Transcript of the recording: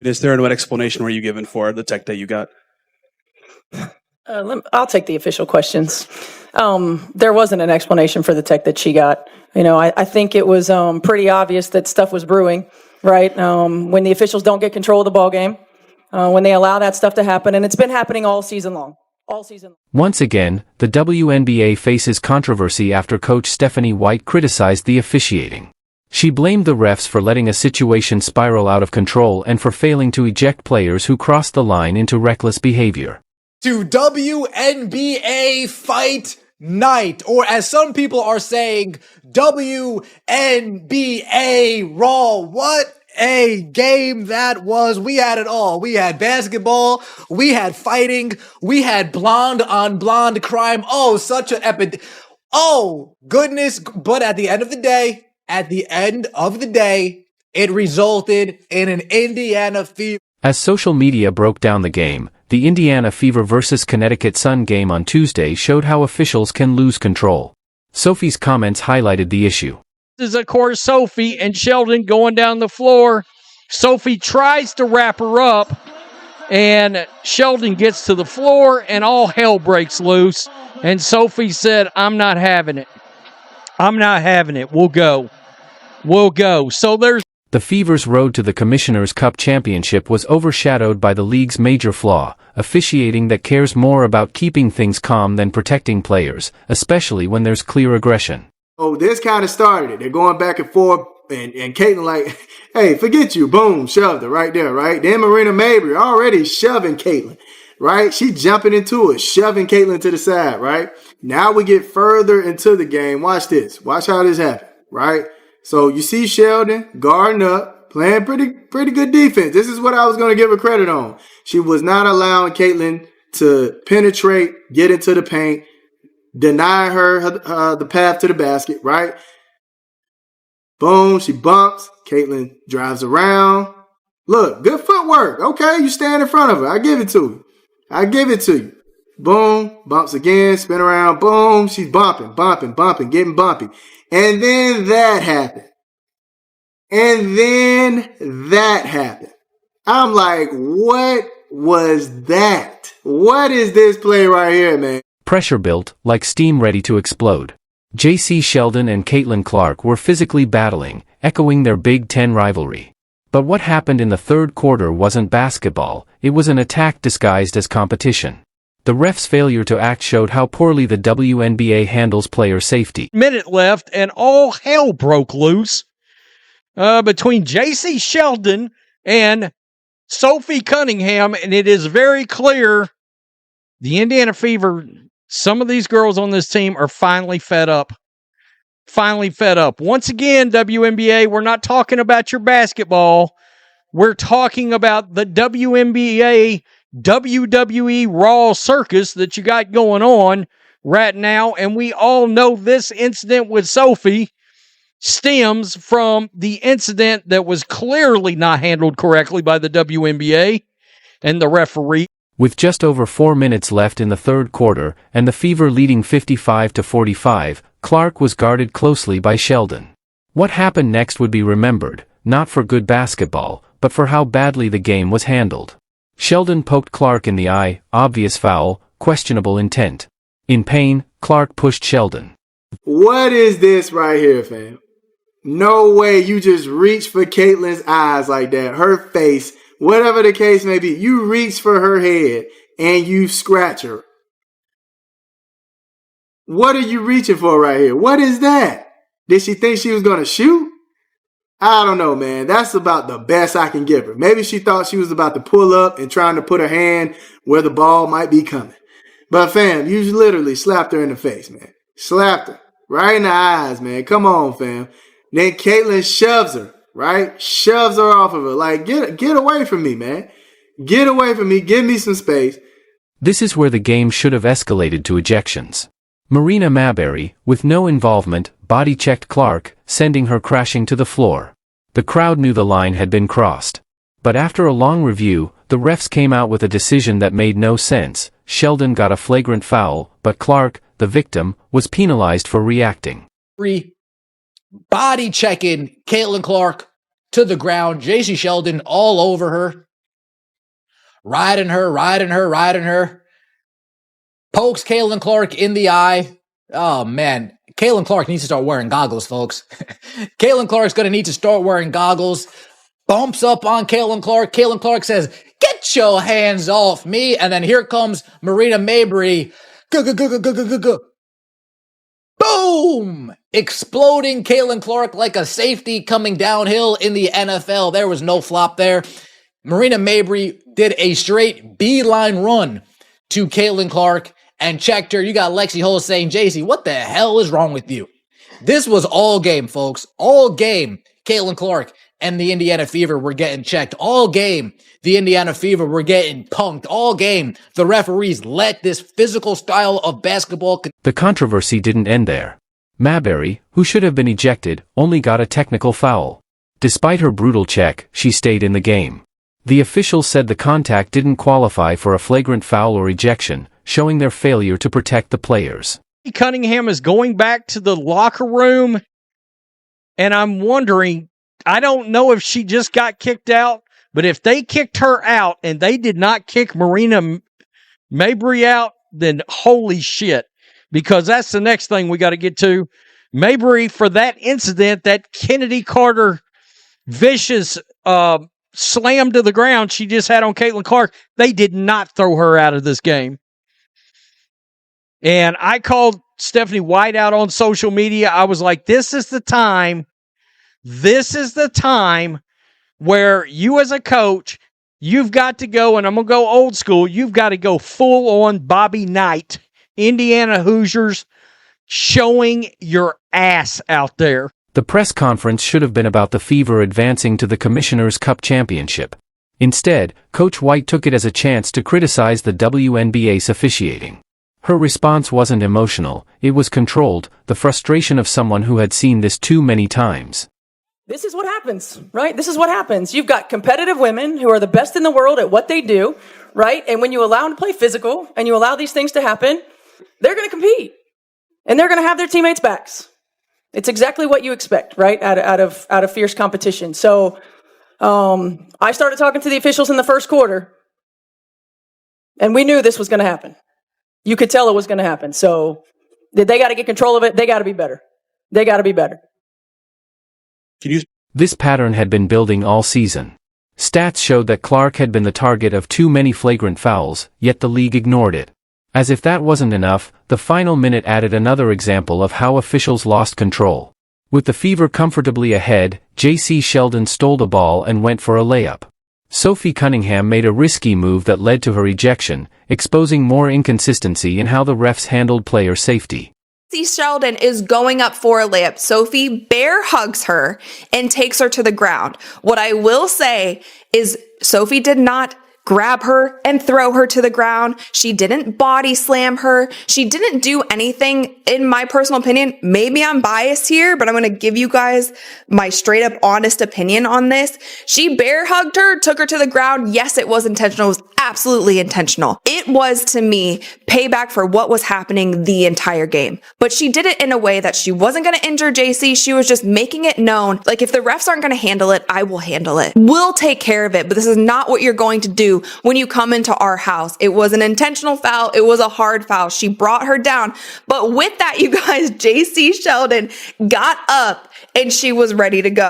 Is there no explanation were you given for the tech that you got? I'll take the official questions. There wasn't an explanation for the tech that she got. I think it was pretty obvious that stuff was brewing, right? When the officials don't get control of the ball game, when they allow that stuff to happen, and it's been happening all season long. Once again, the WNBA faces controversy after coach Stephanie White criticized the officiating. She blamed the refs for letting a situation spiral out of control and for failing to eject players who crossed the line into reckless behavior. To WNBA Fight Night, or as some people are saying, WNBA Raw. What a game that was. We had it all. We had basketball, we had fighting, we had blonde on blonde crime. Oh, such an epic. Oh, goodness. But at the end of the day, it resulted in an Indiana Fever. As social media broke down the game, the Indiana Fever vs. Connecticut Sun game on Tuesday showed how officials can lose control. Sophie's comments highlighted the issue. This is, of course, Sophie and Sheldon going down the floor. Sophie tries to wrap her up, and Sheldon gets to the floor, and all hell breaks loose. And Sophie said, I'm not having it. I'm not having it. We'll go. So there's... The Fever's road to the Commissioner's Cup championship was overshadowed by the league's major flaw, officiating that cares more about keeping things calm than protecting players, especially when there's clear aggression. Oh, this kind of started it. They're going back and forth, and Caitlin like, hey, forget you. Boom, shoved her right there, right? Then Marina Mabry already shoving Caitlin, right? She jumping into it, shoving Caitlin to the side, right? Now we get further into the game. Watch this. Watch how this happens, right? So you see Sheldon guarding up, playing pretty good defense. This is what I was going to give her credit on. She was not allowing Caitlin to penetrate, get into the paint, deny her the path to the basket, right? Boom, she bumps. Caitlin drives around. Look, good footwork. Okay, you stand in front of her. I give it to you. Boom, bumps again, spin around. Boom, she's bumping, getting bumpy. And then that happened. I'm like, what was that? What is this play right here, man? Pressure built, like steam ready to explode. J.C. Sheldon and Caitlin Clark were physically battling, echoing their Big Ten rivalry. But what happened in the third quarter wasn't basketball, it was an attack disguised as competition. The ref's failure to act showed how poorly the WNBA handles player safety. Minute left, and all hell broke loose between J.C. Sheldon and Sophie Cunningham, and it is very clear the Indiana Fever, some of these girls on this team are finally fed up. Once again, WNBA, we're not talking about your basketball. We're talking about the WNBA WWE Raw circus that you got going on right now. And we all know this incident with Sophie stems from the incident that was clearly not handled correctly by the WNBA and the referee. With just over 4 minutes left in the third quarter, and the Fever leading 55-45, Clark was guarded closely by Sheldon. What happened next would be remembered, not for good basketball, but for how badly the game was handled. Sheldon poked Clark in the eye, obvious foul, questionable intent. In pain, Clark pushed Sheldon. What is this right here, fam? No way you just reach for Caitlin's eyes like that, her face, whatever the case may be. You reach for her head and you scratch her. What are you reaching for right here? What is that? Did she think she was going to shoot? I don't know, man. That's about the best I can give her. Maybe she thought she was about to pull up and trying to put her hand where the ball might be coming. But fam, you literally slapped her in the face, man. Slapped her right in the eyes, man. Come on, fam. Then Caitlin shoves her, right? Shoves her off of her. Like, get away from me, man. Get away from me. Give me some space. This is where the game should have escalated to ejections. Marina Mabry, with no involvement, body-checked Clark, sending her crashing to the floor. The crowd knew the line had been crossed. But after a long review, the refs came out with a decision that made no sense. Sheldon got a flagrant foul, but Clark, the victim, was penalized for reacting. Body checking Caitlin Clark to the ground. J.C. Sheldon all over her. riding her. Pokes Caitlin Clark in the eye. Oh, man. Caitlin Clark needs to start wearing goggles, folks. Caitlin Clark's going to need to start wearing goggles. Bumps up on Caitlin Clark. Caitlin Clark says, "Get your hands off me." And then here comes Marina Mabrey. Boom! Exploding Caitlin Clark like a safety coming downhill in the NFL. There was no flop there. Marina Mabrey did a straight beeline run to Caitlin Clark and checked her. You got Lexi Hull saying, "JC, what the hell is wrong with you?" This was all game, folks. All game. Caitlin Clark and the Indiana Fever were getting checked. All game, the Indiana Fever were getting punked. All game, the referees let this physical style of basketball. The controversy didn't end there. Maberry, who should have been ejected, only got a technical foul. Despite her brutal check, she stayed in the game. The officials said the contact didn't qualify for a flagrant foul or ejection, showing their failure to protect the players. Cunningham is going back to the locker room, and I'm wondering, I don't know if she just got kicked out, but if they kicked her out and they did not kick Marina Mabrey out, then holy shit, because that's the next thing we got to get to. Mabrey, for that incident, that Kennedy Carter vicious slam to the ground she just had on Caitlin Clark, they did not throw her out of this game. And I called Stephanie White out on social media. I was like, this is the time where you as a coach, you've got to go, and I'm going to go old school, you've got to go full on Bobby Knight, Indiana Hoosiers, showing your ass out there. The press conference should have been about the Fever advancing to the Commissioner's Cup Championship. Instead, Coach White took it as a chance to criticize the WNBA's officiating. Her response wasn't emotional, it was controlled, the frustration of someone who had seen this too many times. This is what happens, right? This is what happens. You've got competitive women who are the best in the world at what they do, right? And when you allow them to play physical and you allow these things to happen, they're going to compete and they're going to have their teammates' backs. It's exactly what you expect, right? Out of fierce competition. So I started talking to the officials in the first quarter, and we knew this was going to happen. You could tell it was going to happen. So they got to get control of it. They got to be better. They got to be better. This pattern had been building all season. Stats showed that Clark had been the target of too many flagrant fouls, yet the league ignored it. As if that wasn't enough, the final minute added another example of how officials lost control. With the Fever comfortably ahead, J.C. Sheldon stole the ball and went for a layup. Sophie Cunningham made a risky move that led to her ejection, exposing more inconsistency in how the refs handled player safety. Sheldon is going up for a layup. Sophie bear hugs her and takes her to the ground. What I will say is Sophie did not grab her and throw her to the ground. She didn't body slam her. She didn't do anything, in my personal opinion. Maybe I'm biased here, but I'm going to give you guys my straight up honest opinion on this. She bear hugged her, took her to the ground. Yes, it was intentional. It was absolutely intentional. It was, to me, payback for what was happening the entire game. But she did it in a way that she wasn't going to injure JC. She was just making it known, like, if the refs aren't going to handle it, I will handle it. We'll take care of it, but this is not what you're going to do when you come into our house. It was an intentional foul. It was a hard foul. She brought her down. But with that, you guys, JC Sheldon got up and she was ready to go.